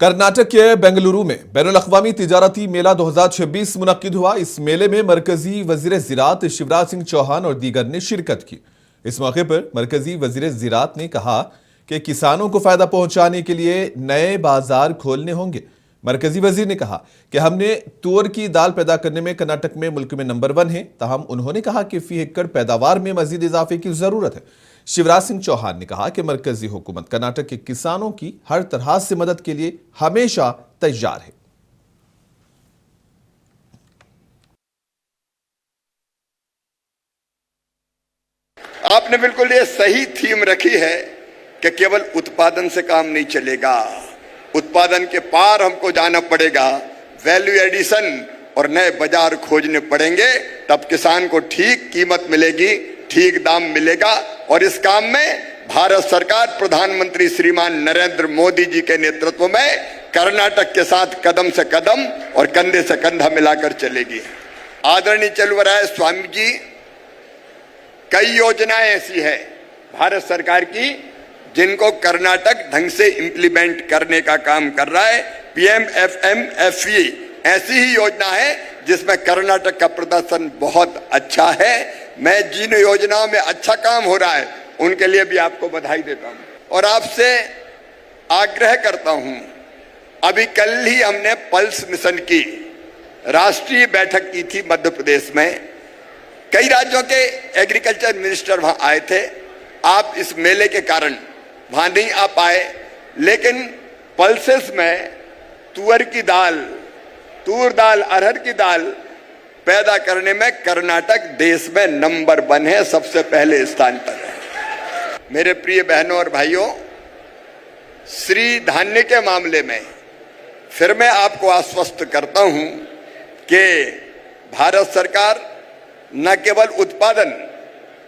कर्नाटक के बेंगलुरु में बैनुल-अक़वामी तिजारती मेला 2026 मुनक्किद हुआ। इस मेले में मरकजी वजीर ज़राअत शिवराज सिंह चौहान और दीगर ने शिरकत की। इस मौके पर मरकजी वजीर ज़राअत ने कहा कि किसानों को फायदा पहुंचाने के लिए नए बाजार खोलने होंगे। मरकजी वजीर ने कहा कि हमने तुअर की दाल पैदा करने में कर्नाटक में मुल्क में नंबर 1 है। ताहम उन्होंने कहा कि फी एकड़ पैदावार में मजीद इजाफे की जरूरत है। शिवराज सिंह चौहान ने कहा कि मरकजी हुकूमत कर्नाटक के किसानों की हर तरह से मदद के लिए हमेशा तैयार है। आपने बिल्कुल ये सही थीम रखी है कि केवल उत्पादन से काम नहीं चलेगा, उत्पादन के पार हमको जाना पड़ेगा, वैल्यू एडिशन और नए बाजार खोजने पड़ेंगे, तब किसान को ठीक कीमत मिलेगी, ठीक दाम मिलेगा। और इस काम में भारत सरकार प्रधानमंत्री श्रीमान नरेंद्र मोदी जी के नेतृत्व में कर्नाटक के साथ कदम से कदम और कंधे से कंधा मिलाकर चलेगी। आदरणीय चलुवराय स्वामी जी, कई योजनाएं ऐसी है भारत सरकार की जिनको कर्नाटक ढंग से इंप्लीमेंट करने का काम कर रहा है। PMFMFE ऐसी ही योजना है जिसमें कर्नाटक का प्रदर्शन बहुत अच्छा है। मैं जिन योजनाओं में अच्छा काम हो रहा है उनके लिए भी आपको बधाई देता हूं और आपसे आग्रह करता हूं। अभी कल ही हमने पल्स मिशन की राष्ट्रीय बैठक की थी मध्य प्रदेश में। कई राज्यों के एग्रीकल्चर मिनिस्टर वहां आए थे। आप इस मेले के कारण वहां नहीं आ पाए, लेकिन पल्सेस में तुअर की दाल, तूर दाल, अरहर की दाल पैदा करने में कर्नाटक देश में नंबर 1 है, सबसे पहले स्थान पर है। मेरे प्रिय बहनों और भाइयों, श्री धान्य के मामले में फिर मैं आपको आश्वस्त करता हूं कि भारत सरकार न केवल उत्पादन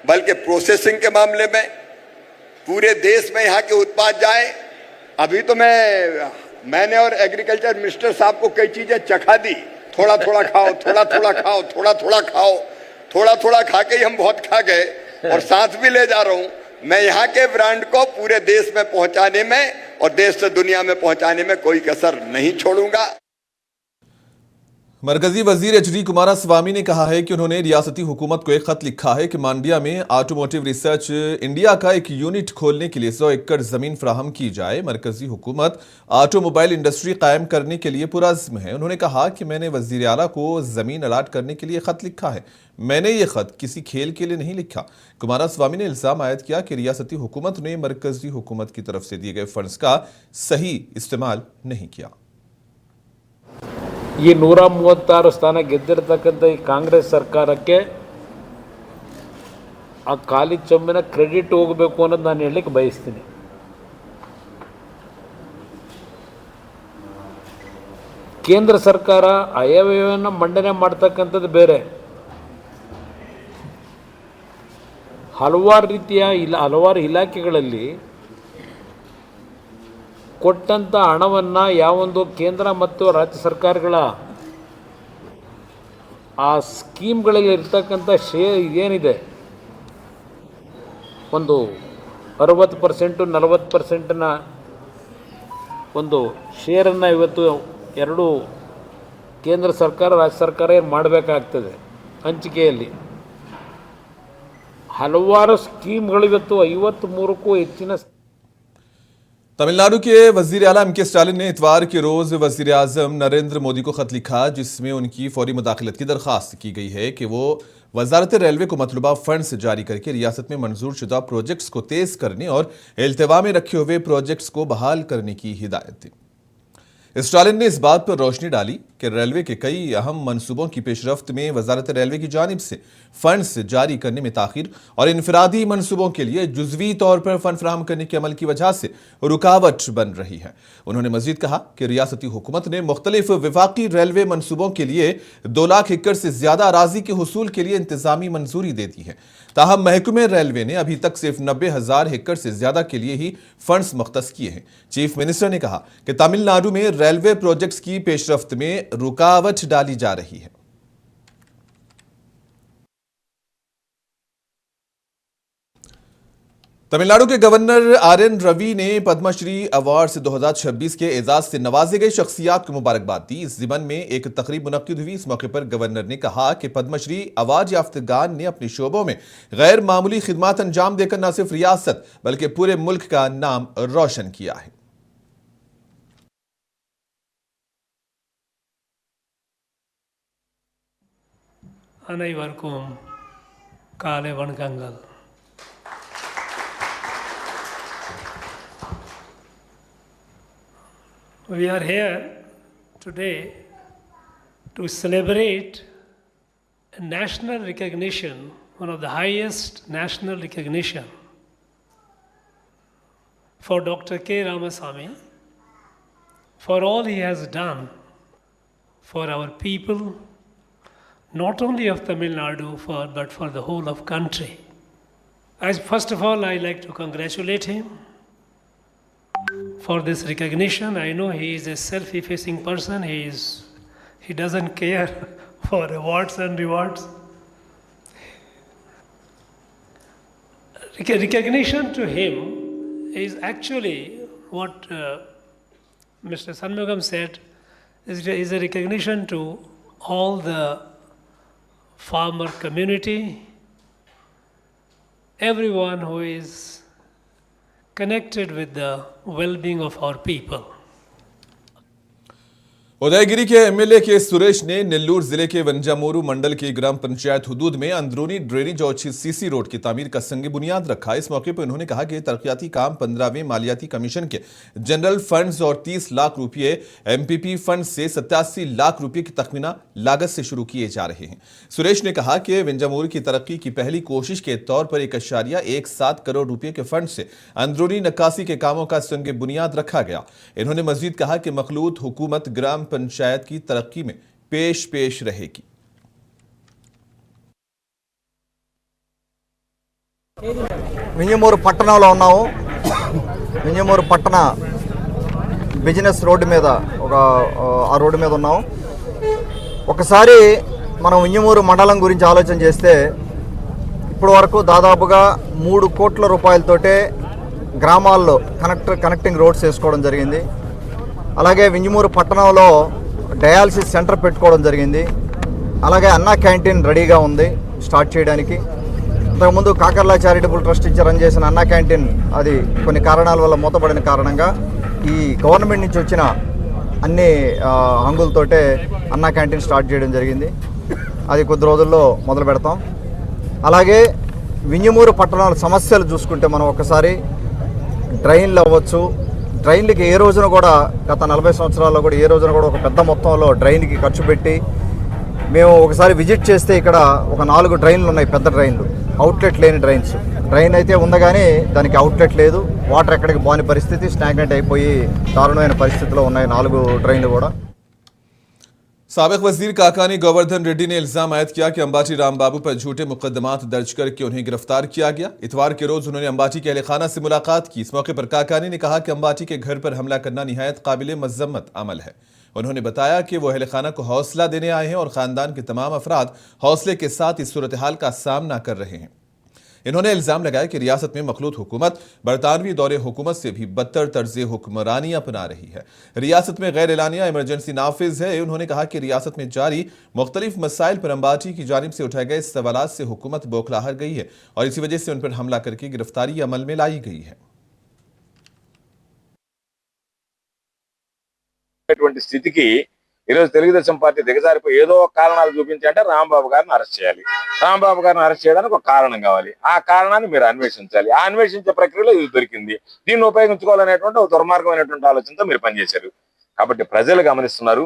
बल्कि प्रोसेसिंग के मामले में पूरे देश में यहाँ के उत्पाद जाए। अभी तो मैंने और एग्रीकल्चर मिनिस्टर साहब को कई चीजें चखा दी। थोड़ा थोड़ा खाओ, थोड़ा थोड़ा खाओ, थोड़ा थोड़ा खाओ, थोड़ा थोड़ा खा के ही हम बहुत खा गए और साथ भी ले जा रहा हूं। मैं यहाँ के ब्रांड को पूरे देश में पहुंचाने में और देश से दुनिया में पहुंचाने में कोई कसर नहीं छोड़ूंगा। मरकजी वजीर HD कुमारस्वामी ने कहा है कि उन्होंने रियासती हुकूमत को एक खत लिखा है कि मांड्या में ऑटोमोटिव रिसर्च इंडिया का एक यूनिट खोलने के लिए 100 एकड़ जमीन फराहम की जाए। मरकजी हुकूमत ऑटोमोबाइल इंडस्ट्री कायम करने के लिए पुरअज़्म है। उन्होंने कहा कि मैंने वजीर आला को जमीन अलाट करने के लिए खत लिखा है। मैंने ये खत किसी खेल के लिए नहीं लिखा। कुमारस्वामी ने इल्जाम आयद किया कि रियासती हुकूमत ने मरकजी हुकूमत की तरफ से दिए गए फंड्स का सही इस्तेमाल नहीं किया। ಈ 136 ಸ್ಥಾನ ಗೆದ್ದಿರತಕ್ಕಂಥ ಈ ಕಾಂಗ್ರೆಸ್ ಸರ್ಕಾರಕ್ಕೆ ಆ ಖಾಲಿ ಚೊಂಬಿನ ಕ್ರೆಡಿಟ್ ಹೋಗಬೇಕು ಅನ್ನೋದು ನಾನು ಹೇಳಲಿಕ್ಕೆ ಬಯಸ್ತೀನಿ. ಕೇಂದ್ರ ಸರ್ಕಾರ ಆಯವ್ಯಯವನ್ನು ಮಂಡನೆ ಮಾಡ್ತಕ್ಕಂಥದ್ದು ಬೇರೆ, ಹಲವಾರು ಇಲಾಖೆಗಳಲ್ಲಿ ಕೊಟ್ಟಂಥ ಹಣವನ್ನು ಯಾವೊಂದು ಕೇಂದ್ರ ಮತ್ತು ರಾಜ್ಯ ಸರ್ಕಾರಗಳ ಆ ಸ್ಕೀಮ್ಗಳಲ್ಲಿ ಇರ್ತಕ್ಕಂಥ ಏನಿದೆ, ಒಂದು 60% 40%ನ ಒಂದು ಶೇರನ್ನು ಇವತ್ತು ಎರಡು ಕೇಂದ್ರ ಸರ್ಕಾರ ರಾಜ್ಯ ಸರ್ಕಾರ ಏನು ಮಾಡಬೇಕಾಗ್ತದೆ. ಹಂಚಿಕೆಯಲ್ಲಿ ಹಲವಾರು ಸ್ಕೀಮ್ಗಳು ಇವತ್ತು 53ಕ್ಕೂ ಹೆಚ್ಚಿನ तमिलनाडु के वजीर आला M.K. स्टालिन ने इतवार के रोज वजीर आजम नरेंद्र मोदी को खत लिखा जिसमें उनकी फौरी मुदाखलत की दरख्वास्त की गई है कि वो वजारत रेलवे को मतलूबा फंड्स जारी करके रियासत में मंजूर शुदा प्रोजेक्ट्स को तेज करने और इल्तवा में रखे हुए प्रोजेक्ट्स को बहाल करने की हिदायत दी। स्टालिन ने इस बात पर रोशनी डाली कि रेलवे के कई अहम मंसूबों की पेशरफ्त में वजारत रेलवे की जानिब से फंड्स जारी करने में ताखीर और इनफरादी मंसूबों के लिए जुजवी तौर पर फंड फराहम करने के अमल की वजह से रुकावट बन रही है। उन्होंने मजीद कहा कि रियासती हुकूमत ने मुख्तलिफ विफाकी रेलवे मंसूबों के लिए 2 लाख एकड़ से ज्यादा अराजी के हुसूल के लिए इंतजामी मंजूरी दे दी है। ताहम महकमे रेलवे ने अभी तक सिर्फ 90,000 एकड़ से ज्यादा के लिए ही फंड्स मुख्तस किए हैं। चीफ मिनिस्टर ने कहा कि तमिलनाडु में रेलवे प्रोजेक्ट्स की पेशरफ्त में रुकावट डाली जा रही है। तमिलनाडु के गवर्नर आर.एन. रवि ने पद्मश्री अवार्ड से 2026 के एजाज से नवाजे गए शख्सियात को मुबारकबाद दी। इस जिमन में एक तकरीब मुनक्किद हुई। इस मौके पर गवर्नर ने कहा कि पद्मश्री अवार्ड याफ्तगान ने अपने शोबों में गैर मामूली खिदमात अंजाम देकर न सिर्फ रियासत बल्कि पूरे मुल्क का नाम रोशन किया है। அனைவருக்கும் காலை வணக்கங்கள். We are here today to celebrate a national recognition, one of the highest national recognition for Dr. K. Ramasamy, for all he has done for our people, not only of Tamil Nadu, but for the whole of country. First of all, I like to congratulate him for this recognition. I know he is a self-effacing person. He doesn't care for awards and rewards. Recognition to him is actually what Mr. Shanmugam said, is a recognition to all the farmer community, everyone who is connected with the well-being of our people. Udayagiri के MLA के सुरेश ने नेल्लूर जिले के वंजामोरू मंडल की ग्राम पंचायत हुदूद में अंदरूनी drainage और CC road की तामीर का संग बुनियाद रखा। इस मौके पर उन्होंने कहा कि तरक्याती काम 15वें मालियाती कमीशन के जनरल फंड्स और 30 लाख रुपए एमपीपी फंड से 87 लाख रुपए की तखमीना लागत से शुरू किए जा रहे हैं। सुरेश ने कहा कि वंजामोरू की तरक्की की पहली कोशिश के तौर पर 1.17 करोड़ रुपए के फंड से अंदरूनी नक्कासी के कामों का संग बुनियाद रखा गया। इन्होंने मजीद कहा कि मखलूत हुकूमत ग्राम पंचायत की तरक्की में पेश रहेगी। వింజమూరు పట్టణంలో ఉన్నాము. వింజమూరు పట్టణ బిజినెస్ రోడ్డు మీద ఆ రోడ్డు మీద ఉన్నాము. ఒకసారి మనం వింజమూరు మండలం గురించి ఆలోచన చేస్తే ఇప్పటి వరకు దాదాపుగా 3 కోట్ల రూపాయలతోటే గ్రామాల్లో కనెక్టింగ్ రోడ్స్ వేసుకోవడం జరిగింది. అలాగే వింజమూరు పట్టణంలో డయాలసిస్ సెంటర్ పెట్టుకోవడం జరిగింది. అలాగే అన్నా క్యాంటీన్ రెడీగా ఉంది స్టార్ట్ చేయడానికి. ఇంతకుముందు కాకర్లా చారిటబుల్ ట్రస్ట్ ఇచ్చి రన్ చేసిన అన్నా క్యాంటీన్ అది కొన్ని కారణాల వల్ల మూతపడిన కారణంగా ఈ గవర్నమెంట్ నుంచి వచ్చిన అన్ని హంగులతోటే అన్నా క్యాంటీన్ స్టార్ట్ చేయడం జరిగింది. అది కొద్ది రోజుల్లో మొదలు పెడతాం. అలాగే వింజమూరు పట్టణాల సమస్యలు చూసుకుంటే మనం ఒకసారి డ్రైన్లు అవ్వచ్చు, డ్రైన్లకి ఏ రోజున కూడా గత 40 సంవత్సరాల్లో కూడా ఏ రోజున కూడా ఒక పెద్ద మొత్తంలో డ్రైన్కి ఖర్చు పెట్టి మేము ఒకసారి విజిట్ చేస్తే ఇక్కడ ఒక 4 డ్రైన్లు ఉన్నాయి, పెద్ద డ్రైన్లు, అవుట్లెట్ లేని డ్రైన్స్. డ్రైన్ అయితే ఉంది కానీ దానికి అవుట్లెట్ లేదు, వాటర్ ఎక్కడికి పోని పరిస్థితి, స్టాగ్నెంట్ అయిపోయి దారుణమైన పరిస్థితిలో ఉన్నాయి 4 డ్రైన్లు కూడా. साबिक वजीर काकानी गोवर्धन रेड्डी ने इल्जाम आयद किया कि अंबाटी रामबाबू पर झूठे मुकदमात दर्ज करके उन्हें गिरफ्तार किया गया। इतवार के रोज उन्होंने अंबाटी के अहलखाना से मुलाकात की। इस मौके पर काकानी ने कहा कि अंबाटी के घर पर हमला करना निहायत काबिल मजम्मत अमल है। उन्होंने बताया कि वो अहलखाना को हौसला देने आए हैं और खानदान के तमाम अफराद हौसले के साथ इस सूरत हाल का सामना कर रहे हैं। इन्होंने इल्जाम लगाया कि रियासत में मखलूत हुकूमत बरतानवी दौरे हुकूमत से भी बदतर तर्ज हुक्मरानी अपना रही है। रियासत में गैर एलानिया इमरजेंसी नाफिज है। उन्होंने कहा कि रियासत में जारी मुख्तलिफ मसाइल पर अंबाटी की जानिब से उठाए गए सवालात से हुकूमत बौखलाहट गई है और इसी वजह से उन पर हमला करके गिरफ्तारी अमल में लाई गई है। స్థితికి ఈరోజు తెలుగుదేశం పార్టీ దిగజారిపోయి ఏదో కారణాలు చూపించి అంటే రాంబాబు గారిని అరెస్ట్ చేయాలి, రాంబాబు గారిని అరెస్ట్ చేయడానికి ఒక కారణం కావాలి, ఆ కారణాన్ని మీరు అన్వేషించాలి, ఆ అన్వేషించే ప్రక్రియలో ఇది దొరికింది, దీన్ని ఉపయోగించుకోవాలనేటువంటి ఒక దుర్మార్గమైనటువంటి ఆలోచనతో మీరు పనిచేశారు. కాబట్టి ప్రజలు గమనిస్తున్నారు,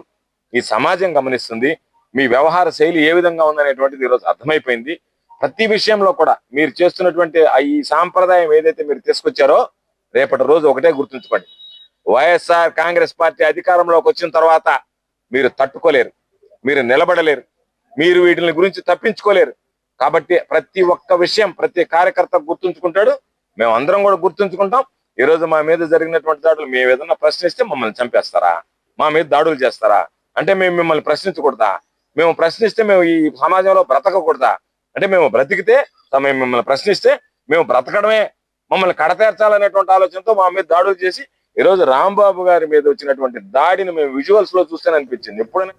ఈ సమాజం గమనిస్తుంది, మీ వ్యవహార శైలి ఏ విధంగా ఉందనేటువంటిది ఈరోజు అర్థమైపోయింది. ప్రతి విషయంలో కూడా మీరు చేస్తున్నటువంటి ఈ సాంప్రదాయం ఏదైతే మీరు తీసుకొచ్చారో రేపటి రోజు ఒకటే గుర్తుంచుకోండి, వైఎస్ఆర్ కాంగ్రెస్ పార్టీ అధికారంలోకి వచ్చిన తర్వాత మీరు తట్టుకోలేరు, మీరు నిలబడలేరు, మీరు వీటిని గురించి తప్పించుకోలేరు. కాబట్టి ప్రతి ఒక్క విషయం ప్రతి కార్యకర్త గుర్తుంచుకుంటాడు, మేము అందరం కూడా గుర్తుంచుకుంటాం. ఈ రోజు మా మీద జరిగినటువంటి దాడులు మేము ఏదన్నా ప్రశ్నిస్తే మమ్మల్ని చంపేస్తారా, మా మీద దాడులు చేస్తారా అంటే మేము మిమ్మల్ని ప్రశ్నించకూడదా, మేము ప్రశ్నిస్తే మేము ఈ సమాజంలో బ్రతకకూడదా అంటే మేము బ్రతికితే మేము మిమ్మల్ని ప్రశ్నిస్తే మేము బ్రతకడమే మమ్మల్ని కడతేర్చాలనేటువంటి ఆలోచనతో మా మీద దాడులు చేసి ఈ రోజు రాంబాబు గారి మీద వచ్చినటువంటి దాడిని మేము విజువల్స్ లో చూస్తేనే అనిపించింది. ఎప్పుడైనా